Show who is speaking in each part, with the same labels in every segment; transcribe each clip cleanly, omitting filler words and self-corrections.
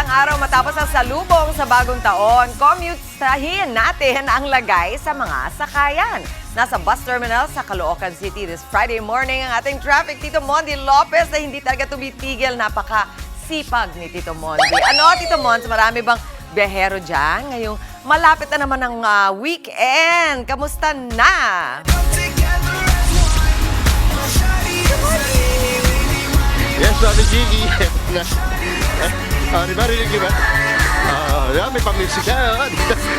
Speaker 1: isang araw matapos ang salubong sa bagong taon, commutahin natin ang lagay sa mga sakayan. Nasa bus terminal sa Caloocan City this Friday morning ang ating traffic, Tito Mondi Lopez, na hindi talaga tumitigil. Napaka-sipag ni Tito Mondi. Ano, Tito Mons, marami bang biyahero dyan? Ngayong malapit na naman ang weekend. Kamusta na?
Speaker 2: Yes, Mami Gigi. Di ba, rinig niyo ba? May pamisik ka.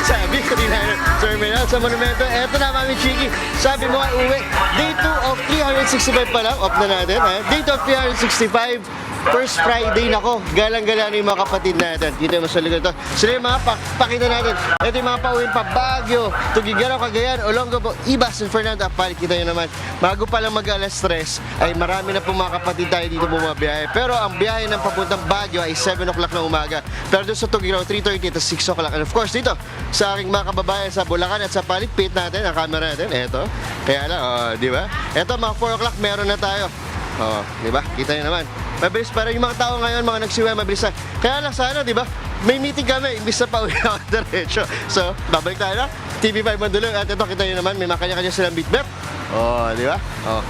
Speaker 2: Sabi ko din na terminal sa monumento. Eto na, Mami Gigi. Sabi mo ay uwi. Day 2 of 365 pa lang. Off na natin. Day 2 of 365. First Friday na ko. Galang-galang yung mga kapatid natin. Dito yung sa likod ito. Sila yung mga pakita natin. Ito yung mga pauwin pa. Baguio, Tuguegarao, Cagayan, Olongapo, Iba, San Fernando. Palit kita nyo naman. Bago pa lang mag-alas 3, ay marami na po mga kapatid tayo dito bumabiyahe. Pero ang biyahe ng papuntang Baguio ay 7 o'clock na umaga. Pero doon sa Tuguegarao, 3:30 at 6 o'clock. And of course, dito, sa aking mga kababayan sa Bulacan at sa Palitpit natin, ang camera natin, eto. Kaya lang, di ba? Eto, mga 4 o'clock, meron na tayo. Di ba? Kita nyo naman. Mabilis para yung mga tao ngayon, mga nagsiway, mabilis na. Kaya lang sana, di ba? May meeting kami, imbis na pauwi ako diretso. So, babalik tayo na. TV5 Mandulong. At ito, kita nyo naman, may mga kanya-kanya silang beat-bep. Di ba?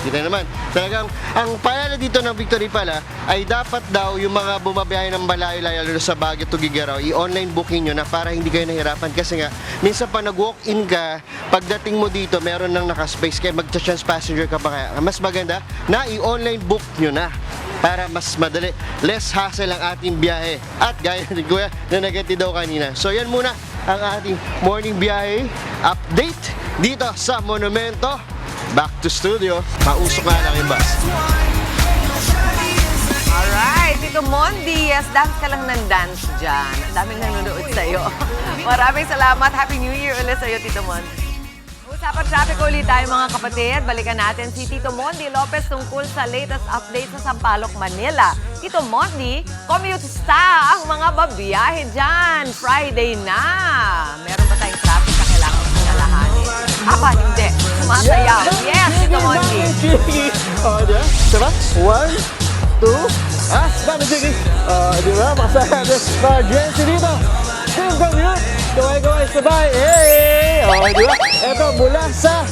Speaker 2: Kita nyo naman. Talagang, ang paalala dito ng Victory pala, ay dapat daw yung mga bumabiyahe ng malayo-layo lalo sa Baguio, Tuguegarao, i-online booking nyo na para hindi kayo nahirapan. Kasi nga, minsan pa nag-walk-in ka, pagdating mo dito, meron nang nakaspace, kaya mag-chance passenger ka pa kaya. Mas maganda na i-online book nyo na para mas madali, less hassle ang ating biyahe. At gaya ni Kuya na nagati daw kanina. So yan muna ang ating morning biyahe update dito sa Monumento. Back to studio, mausok nga lang yung bus.
Speaker 1: Alright, Tito Mondi, yes, dance ka lang ng dance dyan. Ang daming nanonood sa'yo. Maraming salamat. Happy New Year ulit sa'yo, Tito Mondi. Usapan traffic ulit tayo mga kapatid. Balikan natin si Tito Mondi Lopez tungkol sa latest update sa Sampaloc, Manila. Tito Mondi, commutesta ang mga babiyahe dyan. Friday na. Meron ba tayong traffic na kailangan pinalahanin? Hindi. Sumasayaw. Yes, Tito Mondi.
Speaker 2: Diba? Diba? 1, 2, Mami Gigi. Diba? Masaya. Mga GNC dito. Same commute. Gaway-gaway sabay. Hey! Diba? Eto, mula sa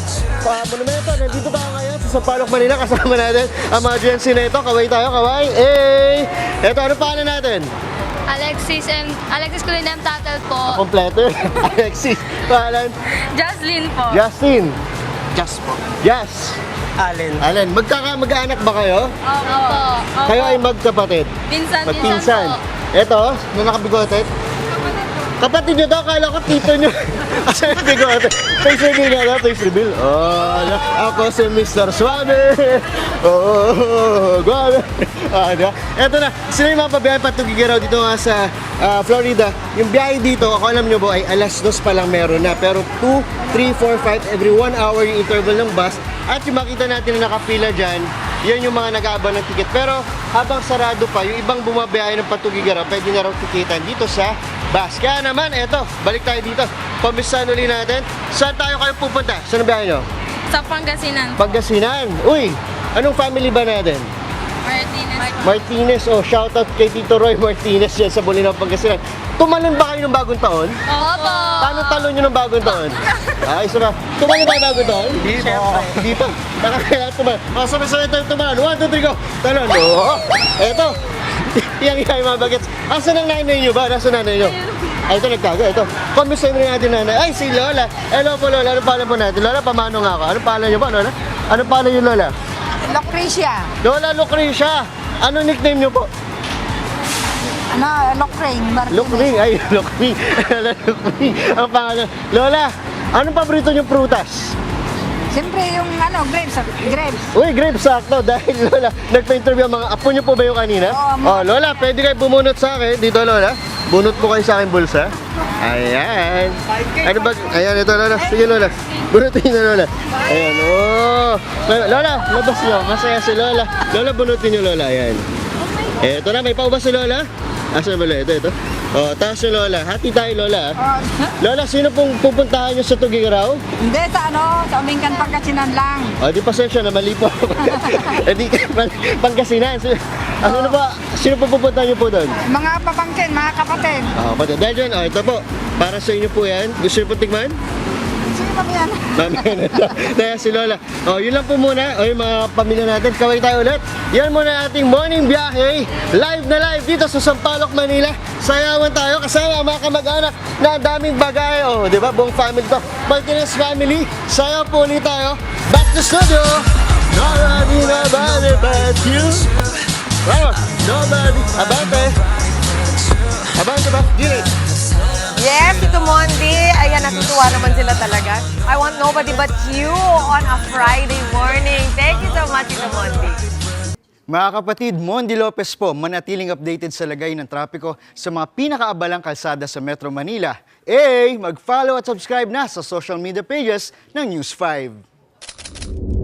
Speaker 2: Monumento. Nandito tayo ngayon sa Sampaloc, Manila. Kasama natin ang mga GNC na ito. Kaway tayo, kaway. Hey! Eto, ano pangalan natin?
Speaker 3: Alexis Culinam Tatal po.
Speaker 2: Kompleto. Alexis. Pangalan?
Speaker 3: Jocelyn po.
Speaker 2: Justin.
Speaker 4: Jas po.
Speaker 2: Jas. Allen. Mag-anak ba kayo?
Speaker 3: Opo.
Speaker 2: Kayo ay magkapatid?
Speaker 3: Pinsan
Speaker 2: Magpinsan.
Speaker 3: po.
Speaker 2: Eto, na nakabigotet. Kapatid nyo daw, kala ko tito nyo. Kasi may bigote. Face reveal nga, face reveal. Ako si Mr. Suave. Guave. Eto na, sila yung mga pabiyahe pa Tuguegarao dito nga sa Florida. Yung biyahe dito, ako alam nyo po, ay alas 2 pa lang meron na. Pero 2, 3, 4, 5, every 1 hour yung interval ng bus. At yung makita natin na nakapila dyan, yan yung mga nag-aabang ng ticket. Pero habang sarado pa, yung ibang bumabiyahe ng Tuguegarao, pwede na raw tikitan dito sa bus. Kaya naman, eto, balik tayo dito. Pamisahan ulit natin. Saan tayo kayo pupunta? Saan ang biyahe nyo?
Speaker 3: Sa Pangasinan.
Speaker 2: Pangasinan. Uy, anong family ba natin? Martinez. Shoutout kay Tito Roy Martinez yan sa Bolinao, Pangasinan. Tumalon ba kayo ng bagong taon?
Speaker 3: Opo.
Speaker 2: Paano talon nyo ng bagong taon? Isa ba? Tumalon ba yung bagong taon? Dito. Dito. Nakakailangan tumalon. Sabay-sabay tayo tumalon. 1, 2, 3, go. Talon. Eto. Yung mga bagets. Asan ang nanay nyo ba? Nasaan nanay nyo? Ito nagtago. Ito. Kumusta rin natin nanay. Ay, si Lola. Hello po, Lola. Anong pangalan po natin? Lola, pamano nga ako. Anong pangalan nyo ba, Lola? Anong pangalan nyo, Lola?
Speaker 5: Lucrecia.
Speaker 2: Lola Lucrecia. Anong nickname nyo po?
Speaker 5: Lucrain.
Speaker 2: Lucring. Ay, Lucring. Lola Lucring. Ang pangalan. Lola, anong paborito nyo prutas?
Speaker 5: Siyempre yung grapes. Grapes.
Speaker 2: Uy, grapes, sakto. Dahil Lola, nagpa-interview ang mga apo nyo po ba yung kanina? Lola, pwede kayo bumunot sa akin. Dito, Lola. Bunot po kayo sa akin bulsa. Ayan. Ano ba? Ayan, ito, Lola. Sige, Lola. Bunutin nyo, Lola. Ayan, Lola, labas nyo. Masaya si Lola. Lola, bunutin nyo, Lola. Ayan. Eto na, may paubas si Lola. Asa ba, Lola? Ito. Tapos si Lola. Hati tayo, Lola. Lola, sino pong pupuntahan nyo sa Tuguegarao?
Speaker 5: Hindi, sa Umingkan, Pangasinan lang.
Speaker 2: Di pasensya na, mali po. Pangasinan. Ano na ba? Sino po pupunta niyo po doon?
Speaker 5: Mga pamangkin, mga kapatid.
Speaker 2: Pati. Dahil dyan, ito po. Para sa inyo po yan. Gusto niyo po tikman?
Speaker 5: Sino ba yan?
Speaker 2: Mamaya na ito. Kaya si Lola. Yun lang po muna. Yung mga pamilya natin. Kaway tayo ulit. Yan muna ating morning biyahe. Live na live dito sa Sampaloc, Manila. Sayawan tayo kasama ang mga kamag-anak na ang daming bagay. Di ba? Buong family to. Martinez family. Sayaw po ulit tayo. Back to studio. Nobody, nobody but you. Vamos. Nobody. Abante. Abante ba? Dili.
Speaker 1: Yes, Tito Mondi. Ayan, natutuwa naman sila talaga. I want nobody but you on a Friday morning. Thank you so much, Tito Mondi.
Speaker 4: Mga kapatid, Mondi Lopez po, manatiling updated sa lagay ng trapiko sa mga pinakaabalang kalsada sa Metro Manila. Mag-follow at subscribe na sa social media pages ng News 5.